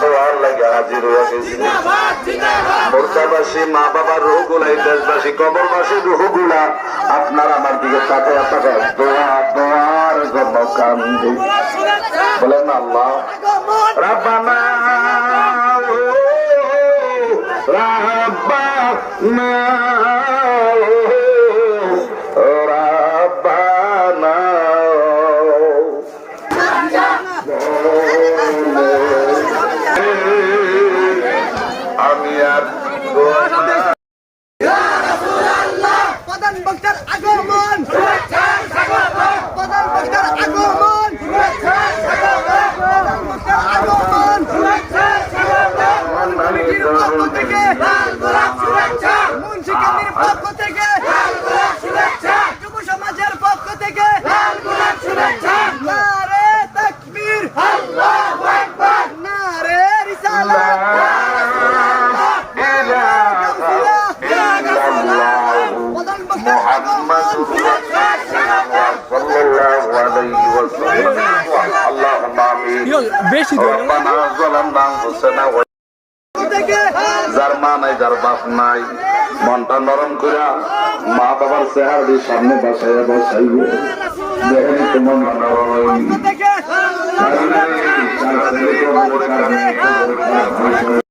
দোয়ার লাগে হাজির হয়ে গেছি। মুর্দাবাসী মা বাবার রুহগুলা, এই দেশবাসী কবরবাসী রুহগুলা আপনার আমার দিকে তাকায় তাকায় দোয়া দোয়ার জন্য কান্দি। বলেন আল্লাহ রাব্বানা রাব্বানা রাব্বানা। আমি আর প্রধান বক্তার আগমন, প্রধান বক্তার আগমন, প্রধান বক্তার আগমন, কমিটির পক্ষ থেকে, মুন্সিগঞ্জের পক্ষ থেকে, যুব সমাজের পক্ষ থেকে নারে তাকবীর, নারে রিসালাত, প্রধান বক্তার আগমন। বেশি যার মা নাই যার বাপ নাই মনটা নরম করে মা বাবার চেহারা সামনে বসাইয়া বসাইব দেখেন তোমার নরম হয়নি।